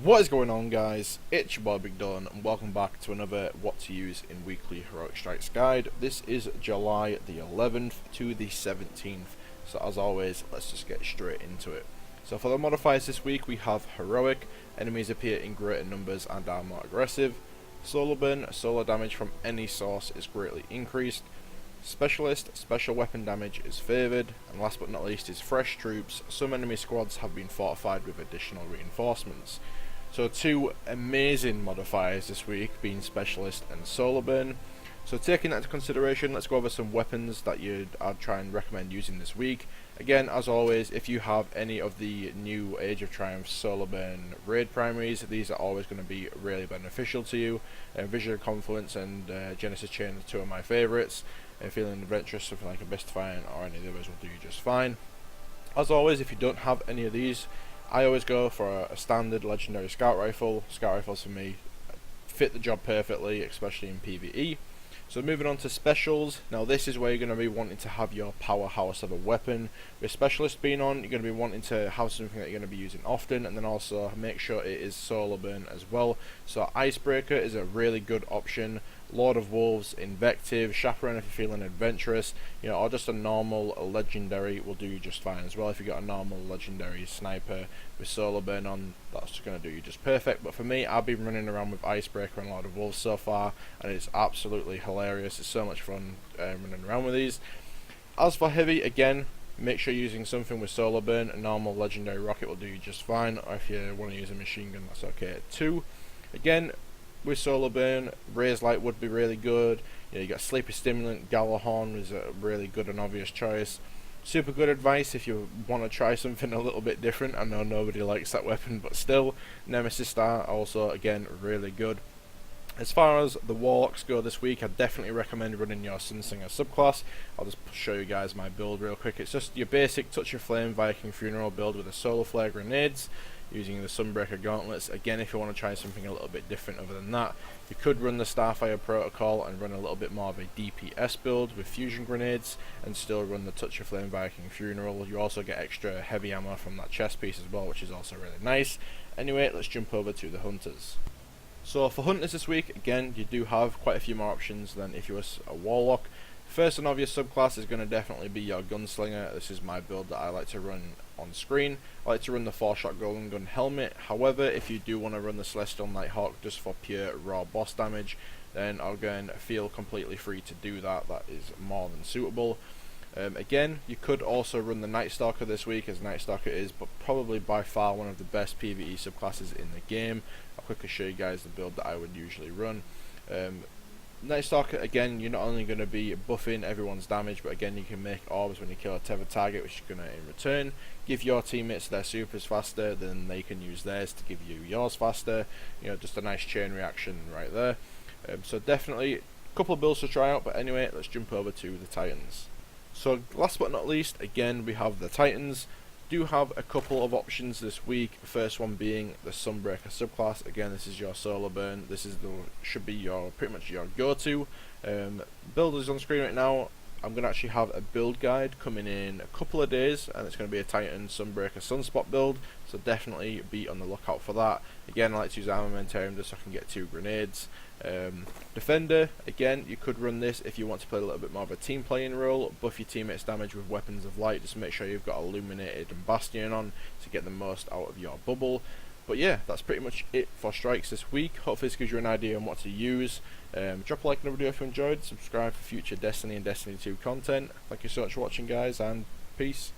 What is going on, guys? It's your boy Big Dylan and welcome back to another What to Use in Weekly Heroic Strikes guide. This is July the 11th to the 17th, so as always, let's just get straight into it. So for the modifiers this week, we have Heroic. Enemies appear in greater numbers and are more aggressive. Solar Burn, solar damage from any source is greatly increased. Specialist, special weapon damage is favoured, and last but not least is Fresh Troops. Some enemy squads have been fortified with additional reinforcements. So two amazing modifiers this week being Specialist and Solar Burn. So taking that into consideration, let's go over some weapons that I'd try and recommend using this week. Again, as always, if you have any of the new Age of Triumph Solar Burn raid primaries, these are always going to be really beneficial to you. Vision of Confluence and Genesis Chain are two of my favourites. Feeling Adventurous, something like Abyss Defiant or any of the others will do just fine. As always, if you don't have any of these, I always go for a standard legendary scout rifle. Scout rifles for me fit the job perfectly, especially in PvE. So moving on to specials, now this is where you're going to be wanting to have your powerhouse of a weapon. With Specialist being on, you're going to be wanting to have something that you're going to be using often, and then also make sure it is Solar Burn as well. So Icebreaker is a really good option. Lord of Wolves, Invective, Chaperone if you're feeling adventurous, or just a normal legendary will do you just fine as well. If you got a normal legendary sniper with Solar Burn on, that's just going to do you just perfect. But for me, I've been running around with Icebreaker and Lord of Wolves so far, and it's absolutely hilarious. It's so much fun running around with these. As for heavy, again, make sure you're using something with Solar Burn. A normal legendary rocket will do you just fine, or if you want to use a machine gun, that's okay too. Again, with Solar Burn, Raise Light would be really good. You got Sleepy Stimulant, Galahorn is a really good and obvious choice. Super good advice if you want to try something a little bit different. I know nobody likes that weapon, but still, Nemesis Star also, again, really good. As far as the Warlocks go this week, I definitely recommend running your Sunslinger subclass. I'll just show you guys my build real quick. It's just your basic Touch of Flame Viking Funeral build with the Solar Flare Grenades, using the Sunbreaker Gauntlets. Again, if you want to try something a little bit different other than that, you could run the Starfire Protocol and run a little bit more of a DPS build with Fusion Grenades and still run the Touch of Flame Viking Funeral. You also get extra heavy ammo from that chest piece as well, which is also really nice. Anyway, let's jump over to the Hunters. So for Hunters this week, again, you do have quite a few more options than if you were a Warlock. First and obvious subclass is going to definitely be your Gunslinger. This is my build that I like to run on screen. I like to run the 4-shot Golden Gun Helmet. However, if you do want to run the Celestial Nighthawk just for pure raw boss damage, then again, feel completely free to do that. That is more than suitable. Again, you could also run the Night Stalker this week, as Night Stalker is but probably by far one of the best PvE subclasses in the game. I'll quickly show you guys the build that I would usually run. Night Stalker, again, you're not only going to be buffing everyone's damage, but again, you can make orbs when you kill a tethered target, which you're going to, in return, give your teammates their supers faster, then they can use theirs to give you yours faster. Just a nice chain reaction right there. So definitely a couple of builds to try out, but anyway, let's jump over to the Titans. So last but not least, again, we have the Titans. Do have a couple of options this week. First one being the Sunbreaker subclass. Again, this is your Solar Burn. This is should be your pretty much your go-to. Build is on screen right now. I'm going to actually have a build guide coming in a couple of days, and it's going to be a Titan Sunbreaker Sunspot build, so definitely be on the lookout for that. Again, I like to use Armamentarium just so I can get 2 grenades. Defender, again, you could run this if you want to play a little bit more of a team playing role. Buff your teammates' damage with Weapons of Light. Just make sure you've got Illuminated and Bastion on to get the most out of your bubble. But yeah, that's pretty much it for strikes this week. Hopefully this gives you an idea on what to use. Drop a like on the video if you enjoyed. Subscribe for future Destiny and Destiny 2 content. Thank you so much for watching, guys, and peace.